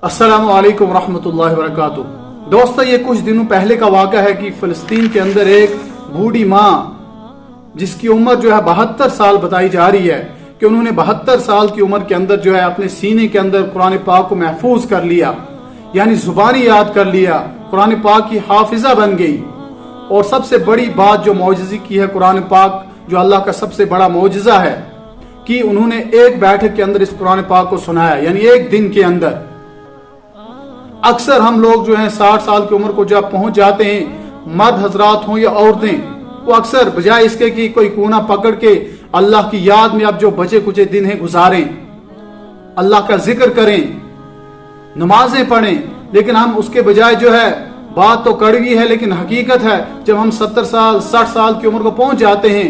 अस्सलामु अलैकुम रहमतुल्लाहि व बरकातुहू। दोस्तों, ये कुछ दिनों पहले का वाक़या है कि फ़लस्तीन के अंदर एक बूढ़ी माँ जिसकी उम्र जो है 72 साल बताई जा रही है कि उन्होंने 72 साल की उम्र के अंदर जो है अपने सीने के अंदर कुरान पाक को महफूज कर लिया, यानी जुबानी याद कर लिया, कुरान पाक की हाफिजा बन गई। और सबसे बड़ी बात जो मौजज़े की है, कुरान पाक जो अल्लाह का सबसे बड़ा मौजज़ा है कि उन्होंने एक बैठक के अंदर इस कुरान पाक को सुनाया, यानी एक दिन के अंदर। अक्सर हम लोग जो हैं 60 साल की उम्र को जब पहुंच जाते हैं, मर्द हजरात हों या औरतें, वो अक्सर बजाय इसके कि कोई कोना पकड़ के अल्लाह की याद में अब जो बचे कुचे दिन हैं गुजारें, अल्लाह का जिक्र करें, नमाजें पढ़ें, लेकिन हम उसके बजाय जो है, बात तो कड़वी है लेकिन हकीकत है, जब हम 70 साल 60 साल की उम्र को पहुंच जाते हैं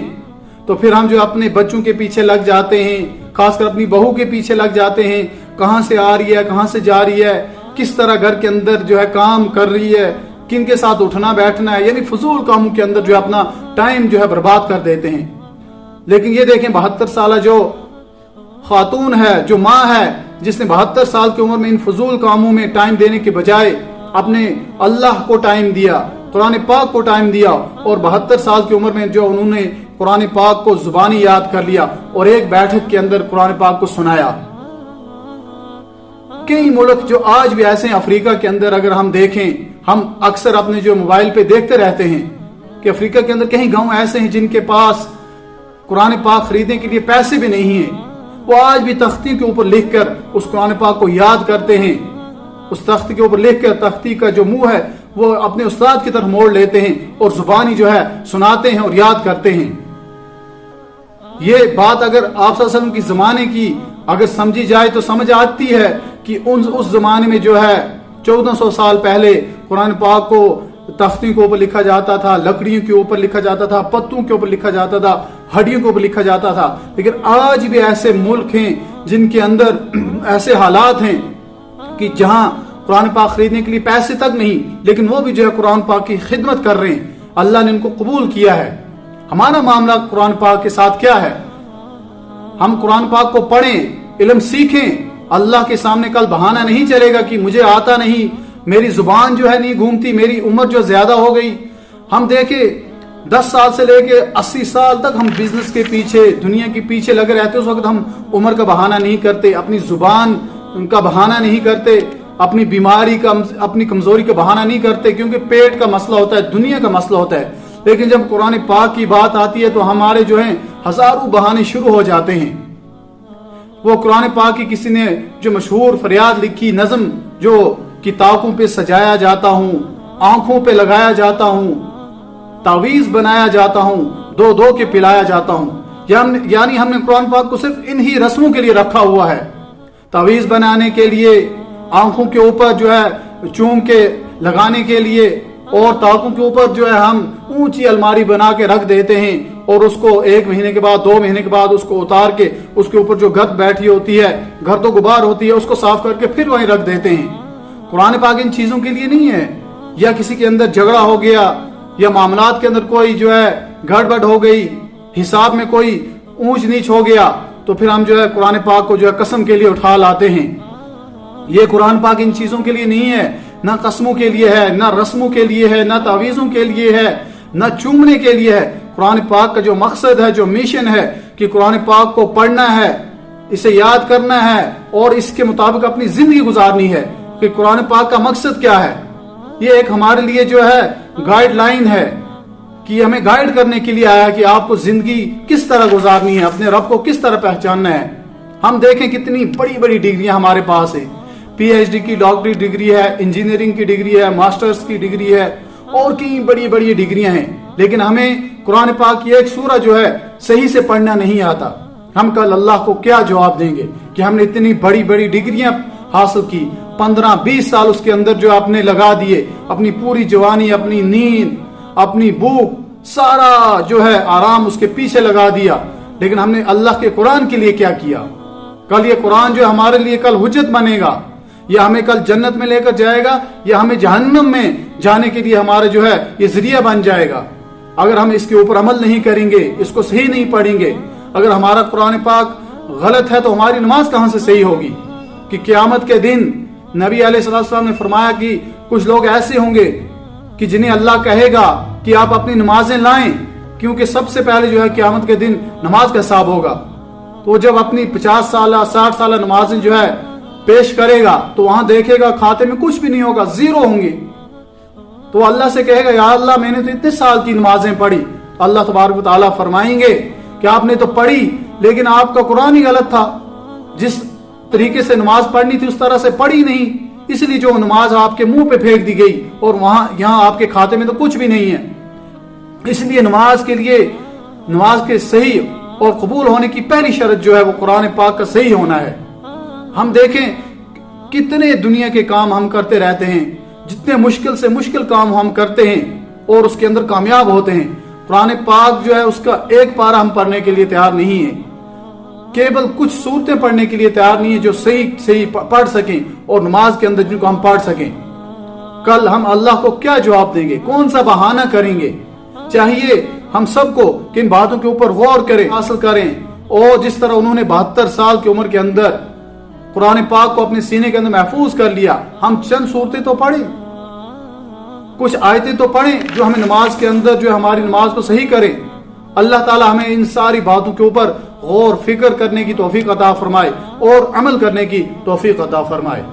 तो फिर हम जो अपने बच्चों के पीछे लग जाते हैं, खासकर अपनी बहू के पीछे लग जाते हैं, कहां से आ रही है, कहां से जा रही है, किस तरह घर के अंदर जो है काम कर रही है, किन के साथ उठना बैठना है, यानी फजूल कामों के अंदर जो है अपना टाइम जो है बर्बाद कर देते हैं। लेकिन ये देखें, 72 साल जो खातून है, जो माँ है, जिसने 72 साल की उम्र में इन फजूल कामों में टाइम देने के बजाय अपने अल्लाह को टाइम दिया, कुरान पाक को टाइम दिया, और 72 साल की उम्र में जो उन्होंने कुरान पाक को जुबानी याद कर लिया और एक बैठक के अंदर कुरान पाक को सुनाया। कई मुल्क जो आज भी ऐसे हैं, अफ्रीका के अंदर अगर हम देखें, हम अक्सर अपने जो मोबाइल पे देखते रहते हैं कि अफ्रीका के अंदर कहीं गांव ऐसे हैं जिनके पास कुरान पाक खरीदने के लिए पैसे भी नहीं है, वो आज भी तख्ती के ऊपर लिखकर उस कुरान पाक को याद करते हैं। उस तख्ती के ऊपर लिखकर तख्ती का जो मुंह है वो अपने उस्ताद की तरफ मोड़ लेते हैं और जुबानी जो है सुनाते हैं और याद करते हैं। ये बात अगर आप सल्लल्लाहु अलैहि वसल्लम की जमाने की अगर समझी जाए तो समझ आती है कि उस जमाने में जो है 1400 साल पहले कुरान पाक को तख्ती के ऊपर लिखा जाता था, लकड़ियों के ऊपर लिखा जाता था, पत्तों के ऊपर लिखा जाता था, हड्डियों के ऊपर लिखा जाता था। लेकिन आज भी ऐसे मुल्क हैं जिनके अंदर ऐसे हालात हैं कि जहां कुरान पाक खरीदने के लिए पैसे तक नहीं, लेकिन वो भी जो है कुरान पाक की खिदमत कर रहे हैं। अल्लाह ने उनको कबूल किया है। हमारा मामला कुरान पाक के साथ क्या है? हम कुरान पाक को पढ़ें, इल्म सीखें। अल्लाह के सामने कल बहाना नहीं चलेगा कि मुझे आता नहीं, मेरी जुबान जो है नहीं घूमती, मेरी उम्र जो ज्यादा हो गई। हम देखें 10 साल से लेके 80 साल तक हम बिजनेस के पीछे, दुनिया के पीछे लगे रहते। उस वक्त हम उम्र का बहाना नहीं करते, अपनी जुबान का बहाना नहीं करते, अपनी बीमारी का, अपनी कमजोरी का बहाना नहीं करते, क्योंकि पेट का मसला होता है, दुनिया का मसला होता है। लेकिन जब कुरान पाक की बात आती है तो हमारे जो हैं हजारों बहाने शुरू हो जाते हैं। वो कुरान पाक की किसी ने जो मशहूर फरियाद लिखी, नज़म जो किताबों पे सजाया जाता हूँ, आंखों पे लगाया जाता हूँ, तावीज बनाया जाता हूँ, दो दो के पिलाया जाता हूँ, यानी हमने कुरान पाक को सिर्फ इन्हीं रस्मों के लिए रखा हुआ है। तावीज बनाने के लिए, आंखों के ऊपर जो है चूम के लगाने के लिए, और ताकों के ऊपर जो है हम ऊंची अलमारी बना के रख देते हैं, और उसको 1 महीने के बाद, 2 महीने के बाद उसको उतार के उसके ऊपर जो गर्द बैठी होती है, घर तो गुबार होती है, उसको साफ करके फिर वहीं रख देते हैं। कुरान पाक इन चीजों के लिए नहीं है। या किसी के अंदर झगड़ा हो गया, या मामलात के अंदर कोई जो है गड़बड़ हो गई, हिसाब में कोई ऊंच नीच हो गया, तो फिर हम जो है कुरान पाक को जो है कसम के लिए उठा लाते हैं। ये कुरान पाक इन चीजों के लिए नहीं है, ना कसमों के लिए है, ना रस्मों के लिए है, ना तावीज़ों के लिए है, ना चूमने के लिए है। कुरान पाक का जो मकसद है, जो मिशन है कि कुरान पाक को पढ़ना है, इसे याद करना है और इसके मुताबिक अपनी जिंदगी गुजारनी है। कि कुरान पाक का मकसद क्या है? ये एक हमारे लिए जो है गाइडलाइन है कि हमें गाइड करने के लिए आया कि आपको जिंदगी किस तरह गुजारनी है, अपने रब को किस तरह पहचानना है। हम देखें कितनी बड़ी बड़ी डिग्रियां हमारे पास है, PhD की डॉक्टरी डिग्री है, इंजीनियरिंग की डिग्री है, मास्टर्स की डिग्री है, और कई बड़ी बड़ी डिग्रियां हैं, लेकिन हमें कुरान पाक की एक सूरा जो है सही से पढ़ना नहीं आता। हम कल अल्लाह को क्या जवाब देंगे कि हमने इतनी बड़ी बड़ी डिग्रियां हासिल की, 15-20 साल उसके अंदर जो आपने लगा दिए, अपनी पूरी जवानी, अपनी नींद, अपनी भूख, सारा जो है आराम उसके पीछे लगा दिया, लेकिन हमने अल्लाह के कुरान के लिए क्या किया? कल ये कुरान जो हमारे लिए कल हुज्जत बनेगा, या हमें कल जन्नत में लेकर जाएगा, या हमें जहन्नम में जाने के लिए हमारा जो है ये जरिया बन जाएगा। अगर हम इसके ऊपर अमल नहीं करेंगे, इसको सही नहीं पढ़ेंगे, अगर हमारा कुरान पाक गलत है तो हमारी नमाज कहां से सही होगी? कि क़यामत के दिन नबी अलैहिस्सलाम ने फरमाया कि कुछ लोग ऐसे होंगे कि जिन्हें अल्लाह कहेगा कि आप अपनी नमाजें लाएं, क्योंकि सबसे पहले जो है क़यामत के दिन नमाज का हिसाब होगा। तो जब अपनी 50 साल 60 साल नमाजें जो है पेश करेगा तो वहां देखेगा खाते में कुछ भी नहीं होगा, जीरो होंगे। तो अल्लाह से कहेगा या अल्लाह मैंने तो इतने साल की नमाजें पढ़ी। तो अल्लाह तबारक व तआला फरमाएंगे कि आपने तो पढ़ी लेकिन आपका कुरान ही गलत था, जिस तरीके से नमाज पढ़नी थी उस तरह से पढ़ी नहीं, इसलिए जो नमाज आपके मुंह पे फेंक दी गई और यहाँ आपके खाते में तो कुछ भी नहीं है। इसलिए नमाज के लिए, नमाज के सही और कबूल होने की पहली शर्त जो है वो कुरान पाक का सही होना है। हम देखें कितने दुनिया के काम हम करते रहते हैं, जितने मुश्किल से मुश्किल काम हम करते हैं और उसके अंदर कामयाब होते हैं। कुरान पाक जो है उसका एक पारा हम पढ़ने के लिए तैयार नहीं है, केवल कुछ सूरतें पढ़ने के लिए तैयार नहीं है जो सही पढ़ सकें और नमाज के अंदर जिनको हम पढ़ सकें। कल हम अल्लाह को क्या जवाब देंगे, कौन सा बहाना करेंगे। चाहिए हम सबको किन बातों के ऊपर गौर करें, हासिल करें, और जिस तरह उन्होंने 72 साल की उम्र के अंदर कुरान पाक को अपने सीने के अंदर महफूज कर लिया, हम चंद सूरतें तो पढ़ें, कुछ आयतें तो पढ़ें जो हमें नमाज के अंदर जो हमारी नमाज को सही करें। अल्लाह ताला हमें इन सारी बातों के ऊपर गौर फिक्र करने की तौफीक अता फरमाए और अमल करने की तौफीक अता फरमाए।